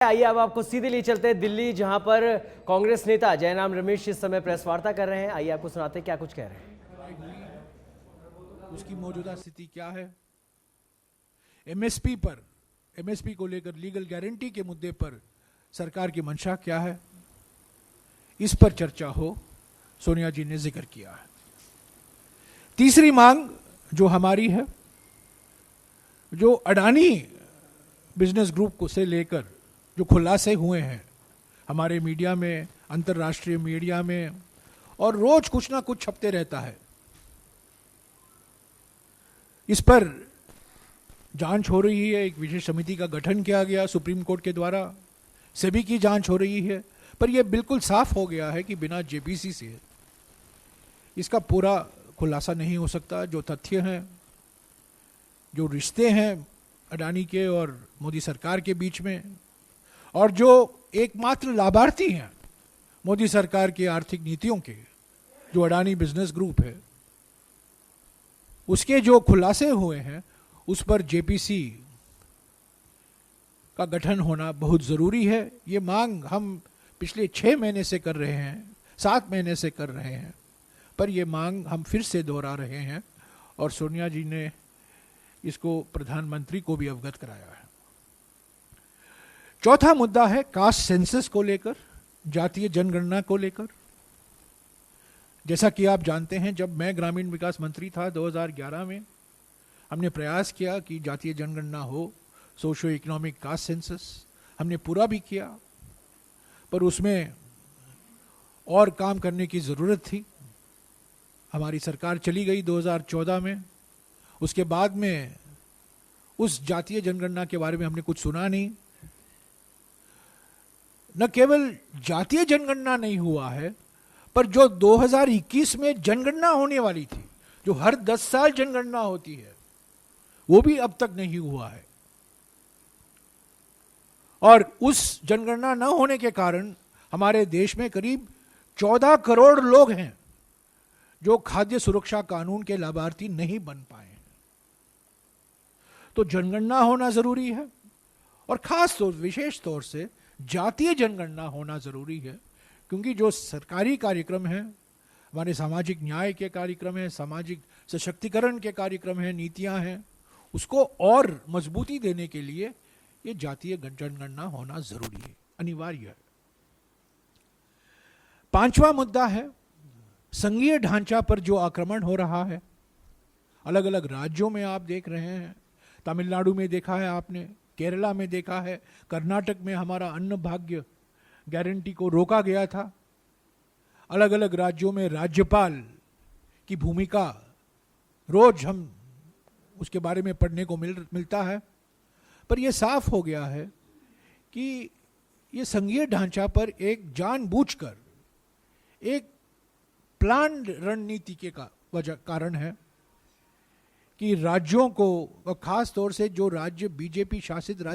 आइए अब आपको सीधे लिए चलते हैं दिल्ली, जहां पर कांग्रेस नेता जयराम रमेश इस समय प्रेस वार्ता कर रहे हैं। आइए आपको सुनाते हैं क्या कुछ कह रहे हैं। उसकी मौजूदा स्थिति क्या है, एमएसपी को लेकर लीगल गारंटी के मुद्दे पर सरकार की मंशा क्या है, इस पर चर्चा हो, सोनिया जी ने जिक्र किया है। तीसरी मांग जो हमारी है, जो अडानी बिजनेस ग्रुप को से लेकर जो खुलासे हुए हैं हमारे मीडिया में, अंतर्राष्ट्रीय मीडिया में, और रोज कुछ ना कुछ छपते रहता है, इस पर जांच हो रही है। एक विशेष समिति का गठन किया गया सुप्रीम कोर्ट के द्वारा, सेबी की जांच हो रही है, पर यह बिल्कुल साफ हो गया है कि बिना जेपीसी से इसका पूरा खुलासा नहीं हो सकता। जो तथ्य हैं, जो रिश्ते हैं अडानी के और मोदी सरकार के बीच में, और जो एकमात्र लाभार्थी हैं मोदी सरकार की आर्थिक नीतियों के, जो अडानी बिजनेस ग्रुप है, उसके जो खुलासे हुए हैं, उस पर जेपीसी का गठन होना बहुत जरूरी है। ये मांग हम पिछले 6 महीने से कर रहे हैं, 7 महीने से कर रहे हैं, पर यह मांग हम फिर से दोहरा रहे हैं और सोनिया जी ने इसको प्रधानमंत्री को भी अवगत कराया है। चौथा मुद्दा है कास्ट सेंसस को लेकर, जातीय जनगणना को लेकर। जैसा कि आप जानते हैं, जब मैं ग्रामीण विकास मंत्री था 2011 में, हमने प्रयास किया कि जातीय जनगणना हो, सोशियो इकोनॉमिक कास्ट सेंसस। हमने पूरा भी किया, पर उसमें और काम करने की ज़रूरत थी। हमारी सरकार चली गई 2014 में, उसके बाद में उस जातीय जनगणना के बारे में हमने कुछ सुना नहीं। न केवल जातीय जनगणना नहीं हुआ है, पर जो 2021 में जनगणना होने वाली थी, जो हर 10 साल जनगणना होती है, वो भी अब तक नहीं हुआ है। और उस जनगणना न होने के कारण हमारे देश में करीब 14 करोड़ लोग हैं जो खाद्य सुरक्षा कानून के लाभार्थी नहीं बन पाए हैं। तो जनगणना होना जरूरी है, और खास तौर, विशेष तौर से जातीय जनगणना होना जरूरी है, क्योंकि जो सरकारी कार्यक्रम है, हमारे सामाजिक न्याय के कार्यक्रम है, सामाजिक सशक्तिकरण के कार्यक्रम है, नीतियां हैं, उसको और मजबूती देने के लिए ये जातीय जनगणना होना जरूरी है, अनिवार्य है। पांचवा मुद्दा है संघीय ढांचा पर जो आक्रमण हो रहा है। अलग अलग राज्यों में आप देख रहे हैं, तमिलनाडु में देखा है आपने, केरला में देखा है, कर्नाटक में हमारा अन्न भाग्य गारंटी को रोका गया था। अलग अलग राज्यों में राज्यपाल की भूमिका रोज हम उसके बारे में पढ़ने को मिलता है, पर यह साफ हो गया है कि यह संघीय ढांचा पर एक जानबूझकर एक प्लान रणनीति के कारण है कि राज्यों को, खास तौर से जो राज्य बीजेपी शासित राज्य